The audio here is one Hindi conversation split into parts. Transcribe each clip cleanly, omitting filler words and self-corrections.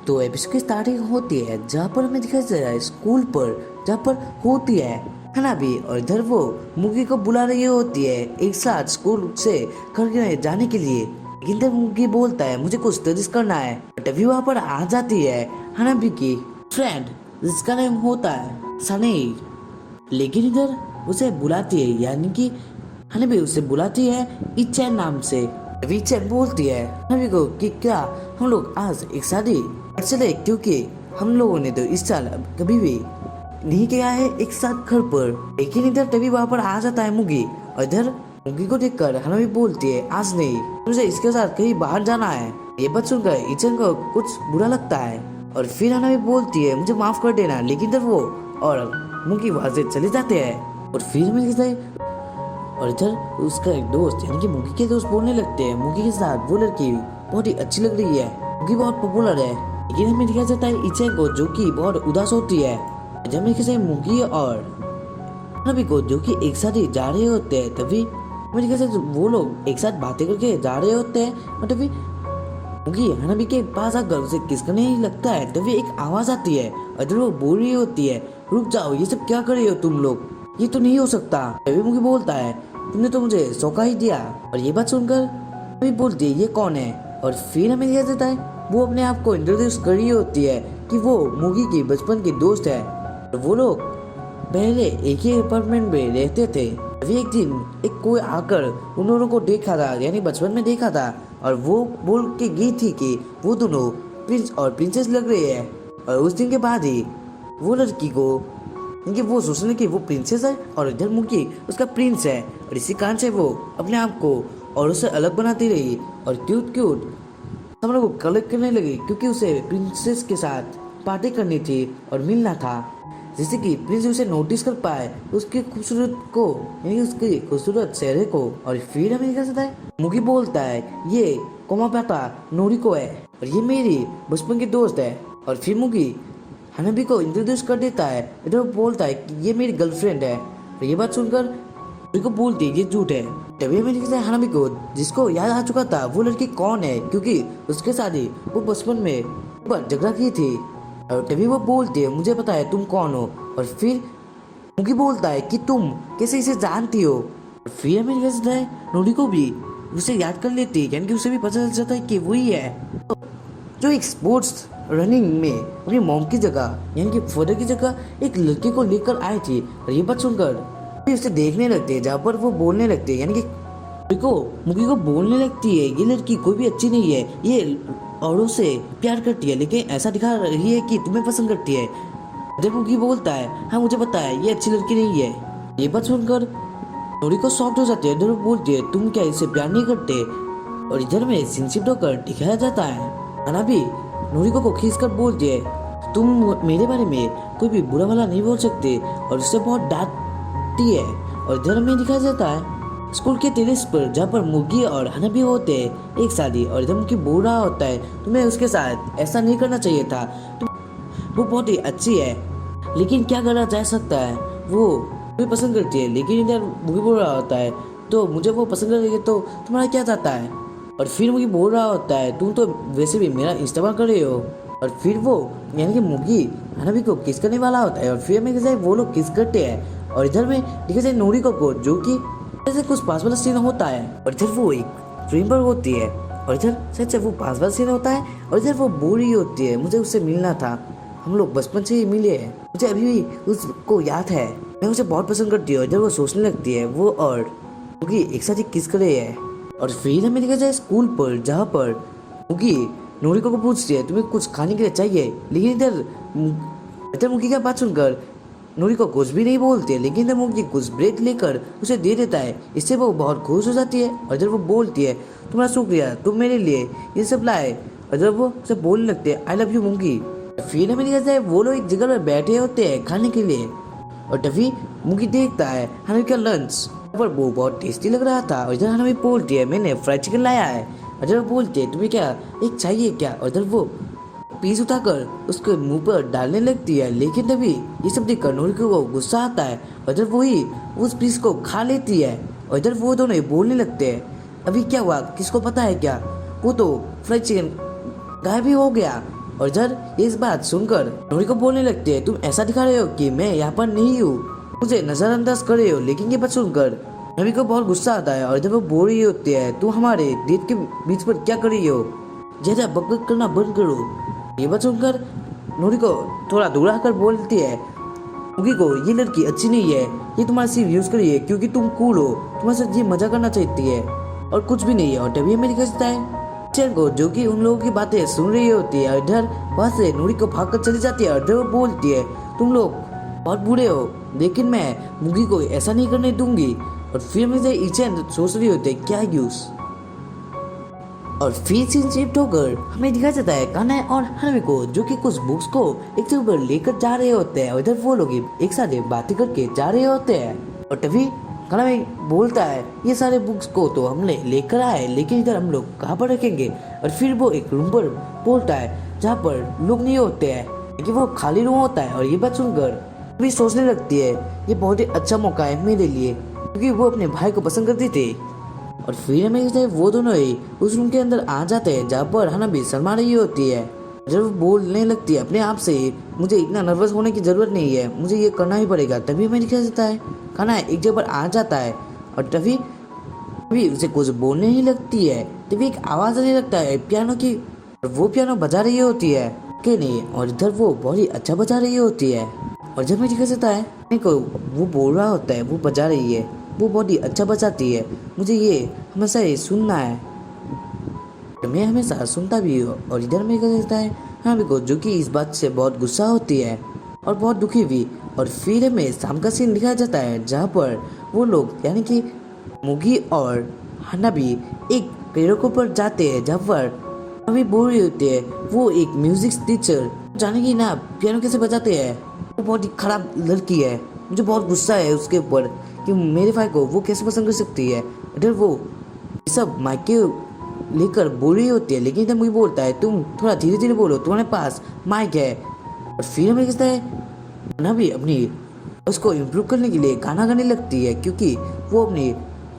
तो एपिसोड की स्टार्टिंग होती है जहाँ पर हमें दिखाई दे रहा है स्कूल पर, जहाँ पर होती है हनाबी, और इधर वो मुगी को बुला रही होती है एक साथ स्कूल से घर जाने के लिए। लेकिन इधर मुगी बोलता है मुझे कुछ स्टडीज करना है। तभी वहाँ पर आ जाती है हनाबी की फ्रेंड जिसका नाम होता है सनी। लेकिन इधर उसे बुलाती है, यानी कि हनाबी उसे बुलाती है इचेन नाम से। इचेन बोलती है हनाबी को कि क्या हम लोग आज एक शादी चले, क्योंकि हम लोगों ने तो इस साल कभी भी नहीं किया है एक साथ घर पर। लेकिन इधर तभी वहाँ पर आ जाता है मुगी, और इधर मुगी को देखकर हनाबी बोलती है आज नहीं, मुझे इसके साथ कहीं बाहर जाना है। ये बात सुनकर इचेन को कुछ बुरा लगता है और फिर हनाबी बोलती है मुझे माफ कर देना। लेकिन इधर वो और मुगी वहाँ से चले जाते हैं और फिर मिलते और इधर उसका एक दोस्त यानी कि मुगी के दोस्त बोलने लगते हैं मुगी के साथ वो लड़की बहुत ही अच्छी लग रही है, मुगी बहुत पॉपुलर है। लेकिन हमें दिखाया जाता है इचेन को जो कि बहुत उदास होती है जब मैं किसी मुगी और हनाबी को जो कि एक साथ ही जा रहे होते हैं। तभी हमें दिखाया जाता है वो लोग एक साथ बातें करके जा रहे होते हैं और तभी मुगी हनाबी के पास आकर उसे किस करने ही लगता है। तभी एक आवाज आती है और इधर वो बोल रही होती है रुक जाओ, ये सब क्या कर रहे हो तुम लोग, ये तो नहीं हो सकता। तभी मुगी बोलता है तुमने तो मुझे सौंका ही दिया। और ये बात सुनकर हनाबी बोलती है ये कौन है। और फिर हमें दिखाया जाता है वो अपने आप को इंट्रोड्यूस कर रही होती है कि वो मुगी की बचपन की दोस्त है और वो लोग पहले एक ही अपार्टमेंट में रहते थे। अभी एक दिन एक कोई आकर उन दोनों को देखा था, यानी बचपन में देखा था, और वो बोल के गई थी कि वो दोनों प्रिंस और प्रिंसेस लग रहे हैं। और उस दिन के बाद ही वो लड़की को क्योंकि वो सोचने की वो प्रिंसेस है और इधर मुगी उसका प्रिंस है, और इसी कारण से वो अपने आप को और उससे अलग बनाती रही और क्यूट क्यूट हम लोग को कलेक्ट करने लगी, क्योंकि उसे प्रिंसेस के साथ पार्टी करनी थी और मिलना था, जिससे कि प्रिंस उसे नोटिस कर पाए उसके खूबसूरत को, यानी उसके खूबसूरत चेहरे को। और फिर हमें क्या सकता है मुगी बोलता है ये कोमापाता नोरिको है और ये मेरी बचपन की दोस्त है। और फिर मुगी हनाबी को इंट्रोड्यूस कर देता है, इधर बोलता है कि ये मेरी गर्लफ्रेंड है। और ये बात सुनकर को बोलती है ये झूठ है। तभी हमें दिखता है हनाबी को जिसको याद आ चुका था वो लड़की कौन है, क्योंकि उसके साथ ही वो बचपन में झगड़ा की थी। और तभी वो बोलती है मुझे पता है तुम कौन हो। और फिर मुगी बोलता है कि तुम कैसे इसे जानती हो। और फिर हमें दिखता है नोरिको भी उसे याद कर लेती है, यानी कि उसे भी पता चल जाता है कि वही है जो एक स्पोर्ट्स रनिंग में अपनी मॉम की जगह यानी कि फादर की जगह एक लड़की को लेकर आई थी। और ये बात सुनकर उसे देखने लगते हैं, जहाँ पर वो बोलने लगते हैं, यानी कि मुगी को बोलने लगती है ये लड़की कोई भी अच्छी नहीं है, ये औरों से प्यार करती है लेकिन ऐसा दिखा रही है कि तुम्हें पसंद करती है। जब मुगी बोलता है हाँ मुझे पता है ये अच्छी लड़की नहीं है। ये बात सुनकर नोरिको सॉफ्ट हो जाती है, इधर बोलती है तुम क्या इससे प्यार नहीं करते। और इधर में सिंसिप होकर दिखाया जाता है हनाबी नोरिको को खींच कर बोलती है तुम मेरे बारे में कोई भी बुरा भला नहीं बोल सकते, और उससे बहुत डांटती है। और इधर में दिखाया जाता है स्कूल के टेरेस पर जहाँ पर मुगी और हनाबी होते हैं एक शादी, और इधर मुगी बोल रहा होता है तुम्हें उसके साथ ऐसा नहीं करना चाहिए था, वो बहुत ही अच्छी है लेकिन क्या करा जा सकता है, वो मुझे पसंद करती है। लेकिन इधर मुगी बोल रहा होता है तो मुझे वो पसंद करेगी तो तुम्हारा क्या चाहता है। और फिर मुगी बोल रहा होता है तुम तो वैसे भी मेरा इस्तेमाल कर रहे हो। और फिर वो यानी कि मुगी हनाबी को किस करने वाला होता है, और फिर हमें कैसे वो लोग किस करते हैं। और इधर में दिखा जाए नोरिको को जो कि ऐसे कुछ पास वाला सीन होता है, और इधर वो एक ट्रेन पर होती है, और इधर सच वो पास वाला सीन होता है, और इधर वो बोल रही होती है मुझे उससे मिलना था, हम लोग बचपन से ही मिले हैं, मुझे अभी भी उसको याद है, मैं उसे बहुत पसंद करती हूँ। इधर वो सोचने लगती है वो और मुगी एक साथ ही किस कर रहे हैं। और फिर हमें दिखा जाए स्कूल पर जहाँ पर मुगी नोरिको को पूछती है तुम्हें कुछ खाने के लिए चाहिए। लेकिन इधर मुगी का बात सुनकर नोरिको कुछ भी नहीं बोलती है, लेकिन इधर मुगी कुछ ब्रेड लेकर उसे दे देता है, इससे वो बहुत खुश हो जाती है। और इधर वो बोलती है तुम्हारा शुक्रिया, तुम मेरे लिए ये सब लाए। और इधर वो उसे बोलने लगते हैं आई लव यू मुगी। फिर हमें दिखा जाए वो लोग एक जगह पर बैठे होते हैं खाने के लिए, और तभी मुगी देखता है हनाबी का लंच पर वो बहुत टेस्टी लग रहा था। और इधर हनाबी बोलती है मैंने फ्राइड चिकन लाया है। और इधर बोलती है तुम्हें क्या एक चाहिए क्या। और इधर वो पीस उठाकर उसके मुंह पर डालने लगती है, लेकिन तभी ये सब देखकर नोरिको को गुस्सा आता है, और इधर वही उस पीस को खा लेती है। और इधर वो दोनों बोलने लगते हैं अभी क्या हुआ किसको पता है क्या, वो तो फ्राइड चिकन गायब ही हो गया। और इधर इस बात सुनकर नोरिको बोलने लगती है, तुम ऐसा दिखा रहे हो कि मैं यहाँ पर नहीं हूँ, मुझे नजरअंदाज कर रहे हो। लेकिन ये बात सुनकर नोरी को बहुत गुस्सा आता है और इधर वो बोल रही होती है, तुम हमारे डेट के बीच पर क्या कर रही हो, ज्यादा बकबक करना बंद करो। ये बात सुनकर नोरी को थोड़ा दूर आकर बोलती है, मुगी को ये लड़की अच्छी नहीं है, ये तुम्हारा सिर्फ यूज करी है क्योंकि तुम कूल हो, तुम्हारे साथ ये मजा करना चाहती है और कुछ भी नहीं है। और तभी हमें दिखाता है चैन को जो कि उन लोगों की बातें सुन रही होती है। इधर वहां से नोरी को भागकर चली जाती है और इधर वो बोलती है, तुम लोग बहुत बुरे हो, लेकिन मैं मुगी को ऐसा नहीं करने दूंगी। और फिर मुझे इचेन सोच रही होती है क्या यूज। और फिर सीन शिफ्ट होकर हमें दिखाया जाता है काना और हनमी को जो कि कुछ बुक्स को एक जगह पर लेकर जा रहे होते हैं और इधर वो लोग एक साथ बातें करके जा रहे होते हैं। और तभी काना बोलता है, ये सारे बुक्स को तो हमने लेकर आए, लेकिन इधर हम लोग कहाँ पर रखेंगे। और फिर वो एक रूम पर बोलता है जहाँ पर लोग नहीं होते हैं, कि वो खाली रूम होता है। और ये बात सुनकर भी सोचने लगती है, ये बहुत ही अच्छा मौका है मेरे लिए, क्योंकि वो अपने भाई को पसंद करती थी। और फिर हमें वो दोनों ही उस रूम के अंदर आ जाते हैं जहाँ पर हना भी शर्मा रही होती है। जब वो बोलने लगती है अपने आप से, मुझे इतना नर्वस होने की जरूरत नहीं है, मुझे ये करना ही पड़ेगा। तभी हमें दिखाया जाता है खाना एक जगह पर आ जाता है और तभी उसे कुछ बोलने ही लगती है। तभी एक आवाज आने लगता है पियानो की, और वो पियानो बजा रही होती है कि नहीं, और इधर वो बहुत ही अच्छा बजा रही होती है। और जब हमें दिखाया जाता है को वो बोल रहा होता है, वो बजा रही है, वो बहुत ही अच्छा बजाती है, मुझे ये हमेशा ही सुनना है, मैं हमेशा सुनता भी हूँ। और इधर में क्या कहता है हमें को जो कि इस बात से बहुत गुस्सा होती है और बहुत दुखी भी। और फिर हमें शाम का सीन दिखाया जाता है जहाँ पर वो लोग यानी कि मुगी और हनाबी एक पेड़ों पर जाते हैं जहाँ पर हमें बोल रही होती है, वो एक म्यूजिक टीचर जाने की ना पियानो कैसे बजाते हैं, वो बहुत ही खराब लड़की है, मुझे बहुत गुस्सा है उसके ऊपर कि मेरे भाई को वो कैसे पसंद कर सकती है। इधर वो सब माइके लेकर बोल रही होती है, लेकिन इधर मुझे बोलता है तुम थोड़ा धीरे धीरे बोलो, तुम्हारे पास माइक है। और फिर हमें कहता है ना भी अपनी उसको इम्प्रूव करने के लिए गाना गाने लगती है, क्योंकि वो अपने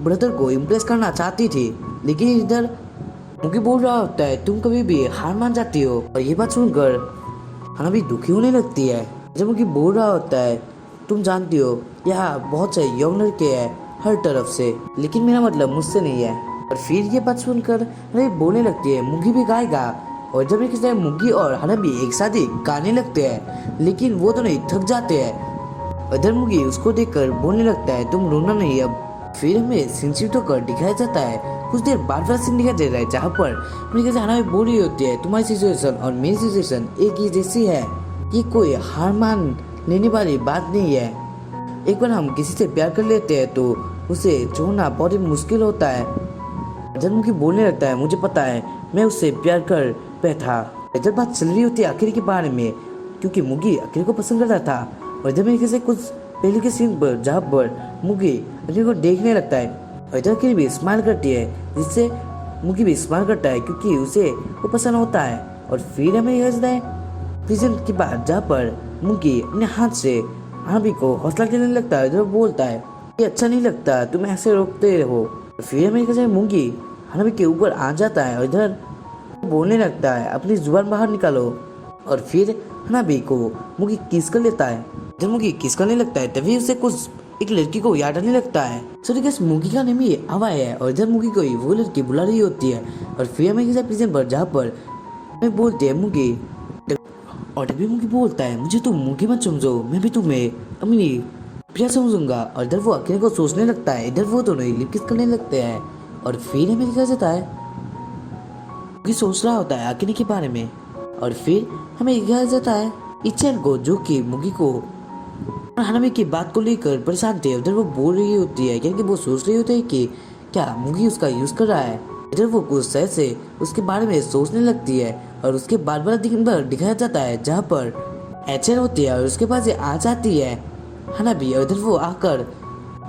ब्रदर को इम्प्रेस करना चाहती थी। लेकिन इधर मुझे बोल रहा होता है तुम कभी भी हार मान जाती हो। और ये बात सुनकर हना भी दुखी होने लगती है। जब मुझे बोल रहा होता है तुम जानती हो यहाँ बहुत से यंग लड़के हैं हर तरफ से, लेकिन मेरा मतलब मुझसे नहीं है। और फिर ये बात सुनकर हमें बोलने लगती है मुगी भी गाएगा। और जब एक मुगी और हना भी एक साथ ही गाने लगते हैं, लेकिन वो दोनों ही थक जाते हैं। इधर मुगी उसको देखकर बोलने लगता है तुम रोना नहीं अब। फिर हमें सिंसिट होकर दिखाया जाता है, कुछ देर बाद वाला सीन दिखाई दे रहा है जहाँ पर हना भी बोल रही होती है तुम्हारी सिचुएशन और मेरी सिचुएशन एक ही जैसी है, ये कोई हार मान लेने वाली बात नहीं है। एक बार हम किसी से प्यार कर लेते हैं तो उसे छोड़ना बहुत ही मुश्किल होता है। जब मुगी बोलने लगता है मुझे पता है मैं उससे प्यार कर पे था। इधर बात चल रही होती है आखिर के बारे में, क्योंकि मुगी आखिर को पसंद करता था। और इधर में किसी कुछ पहले के सीन पर जहाँ पर मुगी आखिर को देखने लगता है और इधर आखिर भी स्माइल करती है, जिससे मुगी भी स्माइल करता है क्योंकि उसे वो पसंद होता है। और फिर हमें यह है प्रिजन की बात जहाँ पर मुगी अपने हाथ से हनाबी को हौसला देने लगता है। इधर बोलता है ये अच्छा नहीं लगता, तुम ऐसे रोकते हो। फिर हमें कैसे मुगी हनाबी के ऊपर आ जाता है और इधर बोलने लगता है अपनी जुबान बाहर निकालो। और फिर हनाबी को मुगी किस कर लेता है। जब मुगी किस करने लगता है तभी उसे कुछ एक लड़की को याद आने लगता है। सॉरी गाइस, मुगी का नाम ही हवा है और इधर मुगी को वो लड़की बुला रही होती है। और फिर हमें किसी प्रिजन पर जहाँ पर हमें बोलते हैं मुगी, और तभी मुगी बोलता है मुझे तुम मुगी मत समझो, मैं भी तुम्हें अपनी प्रिया समझूंगा। और इधर वो अकेले को सोचने लगता है। इधर वो दोनों लिप किस करने लगते हैं और फिर हमें दिखाया जाता है मुगी सोच रहा होता है अकेले के बारे में। और फिर हमें दिखाया जाता है इचेन को जो कि मुगी को और हनाबी की बात को लेकर परेशान थे। उधर वो बोल रही होती है क्योंकि वो सोच रही होती है कि क्या मुगी उसका यूज कर रहा है। इधर वो कुछ सह से उसके बारे में सोचने लगती है और उसके बाद वाला दिन भर दिखाया जाता है जहाँ पर एचेन होती है और उसके पास आ जाती है हनाबी। और इधर वो आकर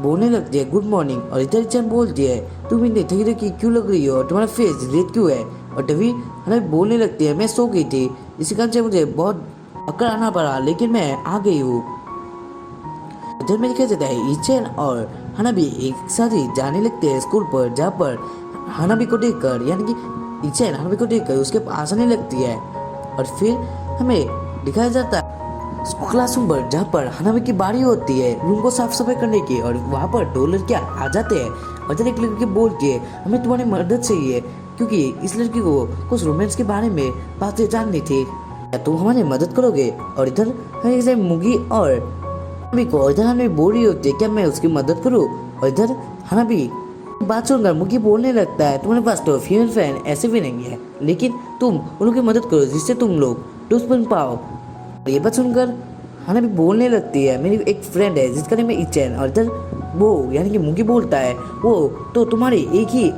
बोलने लगती है गुड मॉर्निंग। और इधर एचेन बोलती है तुम इतनी थकी थकी क्यों लग रही हो, तुम्हारा फेस रेड क्यों है। और तभी हनाबी बोलने लगती है मैं सो गई थी, इसी कारण से मुझे बहुत अक्कर आना पड़ा, लेकिन मैं आ गई हूँ। इधर में दिखाया जाता है इचेन और हनाबी एक साथ ही जाने लगते हैं स्कूल पर, जहाँ पर हनाबी को देखकर यानी कि इचेन हनाबी को देखकर उसके पास आने लगती है। और फिर हमें दिखाया जाता है क्लासरूम पर, जहाँ पर हनामी की बारी होती है रूम को साफ सफाई करने की, और वहाँ पर दो लड़कियाँ आ जाते हैं और जब एक लड़की बोलती है हमें तुम्हारी मदद चाहिए क्योंकि इस लड़की को कुछ रोमांस के बारे में बातें जाननी थी, क्या तुम हमारी मदद करोगे। और इधर हमें मुगी और हनामी को, इधर हमें बोल रही होती है क्या मैं उसकी मदद करूँ, और इधर हनामी बात सुनकर मुगी बोलने लगता है तुम्हारे पास तो फीमेल फ्रेंड ऐसे भी नहीं है, लेकिन तुम उनकी मदद करो जिससे तुम लोग दोस्त बन पाओ। ये बात सुनकर हनामी बोलने लगती है मेरी एक फ्रेंड है जिसका नाम है इचेन, और इधर वो यानी कि मुगी बोलता है वो तो तुम्हारी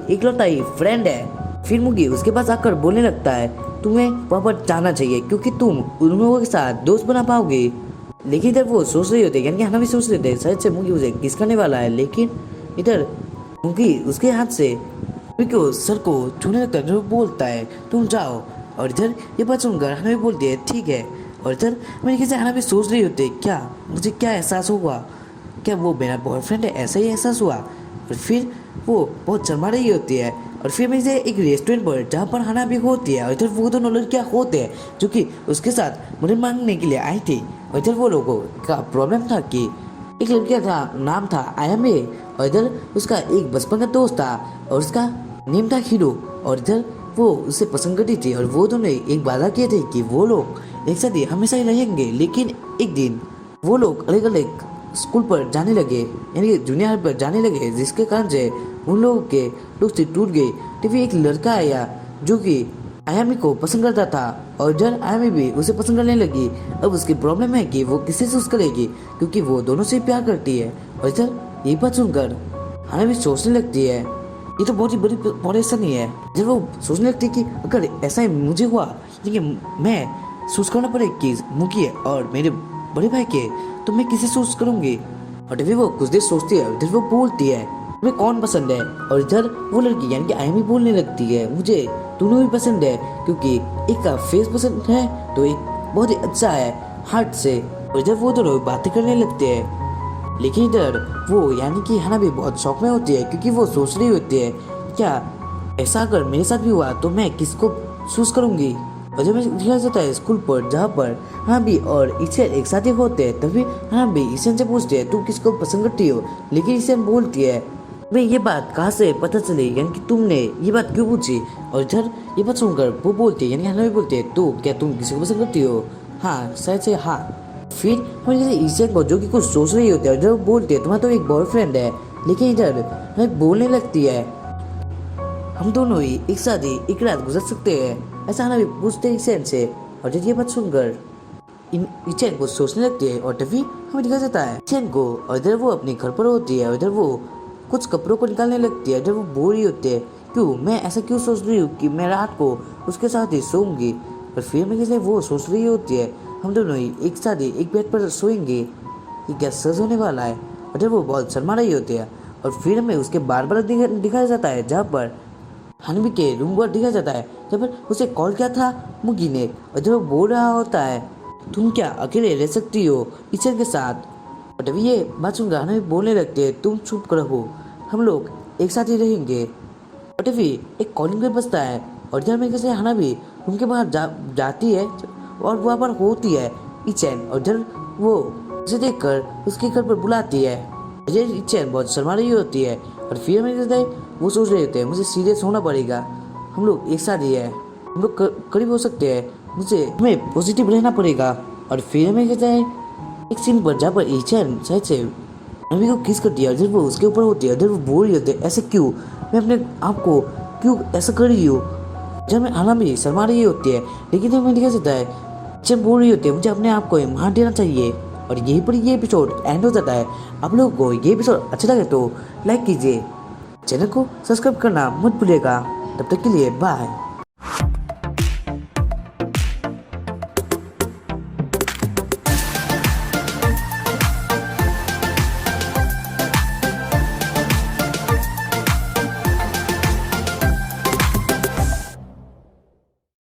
एक लौटा ही फ्रेंड है। फिर मुगी उसके पास आकर बोलने लगता है तुम्हें वहाँ पर जाना चाहिए क्योंकि तुम उन लोगों के साथ दोस्त बना पाओगे। लेकिन इधर वो सोच रही होती है यानी कि हनामी सोच रहे थे शायद से मुगी उसे किस करने वाला है, लेकिन इधर मुगी उसके हाथ से को सर को छूने लगता है जो बोलता है तुम जाओ। और इधर ये बात सुनकर हनामी बोलती है ठीक है। और इधर मेरे कैसे हनामी सोच रही होती है क्या मुझे क्या एहसास हुआ, क्या वो मेरा बॉयफ्रेंड है, ऐसा ही एहसास हुआ। और फिर वो बहुत शर्मा रही होती है और फिर मैं एक रेस्टोरेंट पर जहाँ पर हनामी होती है और इधर वो दोनों लड़कियाँ होते हैं जो कि उसके साथ मदद मांगने के लिए आई थी। और इधर वो लोगों का प्रॉब्लम था कि एक लड़की का नाम था आयामे और इधर उसका एक बचपन का दोस्त था और उसका नेम था हीरो, और इधर वो उसे पसंद करती थी और वो दोनों एक वादा किए थे कि वो लोग एक साथ ही हमेशा ही रहेंगे। लेकिन एक दिन वो लोग अलग अलग स्कूल पर जाने लगे यानी कि जूनियर पर जाने लगे, जिसके कारण से उन लोगों के दोस्ती टूट गई। तो फिर एक लड़का आया जो कि आयामी को पसंद करता था और इधर आयामी भी उसे पसंद करने लगी। अब उसकी प्रॉब्लम है कि वो किसे चूज करेगी क्योंकि वो दोनों से प्यार करती है। और इधर ये बात सुनकर आयामी सोचने लगती है ये तो बहुत ही बड़ी परेशानी है। जब वो सोचने लगती है कि अगर ऐसा ही मुझे हुआ लेकिन मैं चूज करना पड़े कि मुगी और मेरे बड़े भाई के, तो मैं किसे चूज करूंगी। और फिर वो कुछ देर सोचती है, इधर वो बोलती है तुम्हें कौन पसंद है। और इधर वो लड़की यानी कि आयामी बोलने लगती है मुझे दोनों ही पसंद है क्योंकि एक का फेस पसंद है तो एक बहुत ही अच्छा है हार्ट से। और इधर वो दोनों बातें करने लगते हैं। लेकिन इधर वो यानी कि हनामी बहुत शौक में होती है क्योंकि वो सोच रही होती है क्या ऐसा अगर मेरे साथ भी हुआ तो मैं किसको चूज करूंगी। और जब दिखाया जाता है स्कूल पर जहाँ पर हनामी और ईशन एक साथ ही होते हैं, तभी हनामी ईशन से पूछती है तुम किसको पसंद करती हो। लेकिन ईशन बोलती है मैं ये बात कहाँ से पता चली यानी कि तुमने ये बात क्यों पूछी। और इधर ये बात सुनकर वो बोलती है यानी हनामी बोलती है तो क्या तुम किसी को पसंद करती हो। हाँ शायद से हाँ। फिर हम ईशन को जो कि कुछ सोच रही होती है इधर बोलती है तुम्हारा तो एक बॉयफ्रेंड है। लेकिन इधर हमें बोलने लगती है हम दोनों ही एक साथ ही एक रात गुजर सकते हैं, ऐसा हनामी पूछते हैं ईशन से। और जब ये बात सुनकर ईशन को सोचने लगती है और तभी हमें दिखा जाता है ईशन को। और इधर वो अपने घर पर होती है और इधर वो कुछ कपड़ों को निकालने लगती है। इधर वो बोल रही होती है क्यों मैं ऐसा क्यों सोच रही हूँ कि मैं रात को उसके साथ ही सोऊंगी। और फिर मैं कैसे वो सोच रही होती है हम दोनों ही एक साथ ही एक बेड पर सोएंगे, ये क्या सच होने वाला है। और जब वो बहुत शर्मा रही होती है और फिर हमें उसके बार बार दिखाया जाता है जहाँ पर हनामी के रूम पर दिखाया जाता है जब उसे कॉल किया था मुगी ने। और जब वो बोल रहा होता है तुम क्या अकेले रह सकती हो ईशन के साथ। और तभी ये बात सुनकर हनामी बोलने लगते हैं तुम चुप रहो हम लोग एक साथ ही रहेंगे। और तभी एक कॉलिंग बेल बजता है और इधर में कैसे हनामी रूम के बाहर जाती है और वहाँ पर होती है ईशन। और इधर वो उसे देखकर उसके घर पर बुलाती है। ईशन बहुत शर्मा रही होती है और फिर हमें कहते हैं वो सोच रहे होते हैं मुझे सीरियस होना पड़ेगा, हम लोग एक साथ ही है, हम लोग करीब हो सकते हैं, मुझे हमें पॉजिटिव रहना पड़ेगा। और फिर हमें कहते हैं एक सीन पर जहाँ पर ईशन शायद से हनामी को किस करती है, जब वो उसके ऊपर होती है, जब वो बोल रही होती है ऐसे क्यों, मैं अपने आप को क्यों ऐसा कर रही हूँ। जब मैं हनामी शर्मा रही होती है लेकिन जब मैं दिखा जाता है जब बोल रही होती है मुझे अपने आप को मार देना चाहिए। और यहीं पर ये एपिसोड एंड हो जाता है। आप लोगों को ये एपिसोड अच्छा लगे तो लाइक कीजिए, चैनल को सब्सक्राइब करना मत भूलिएगा। तब तक के लिए बाय।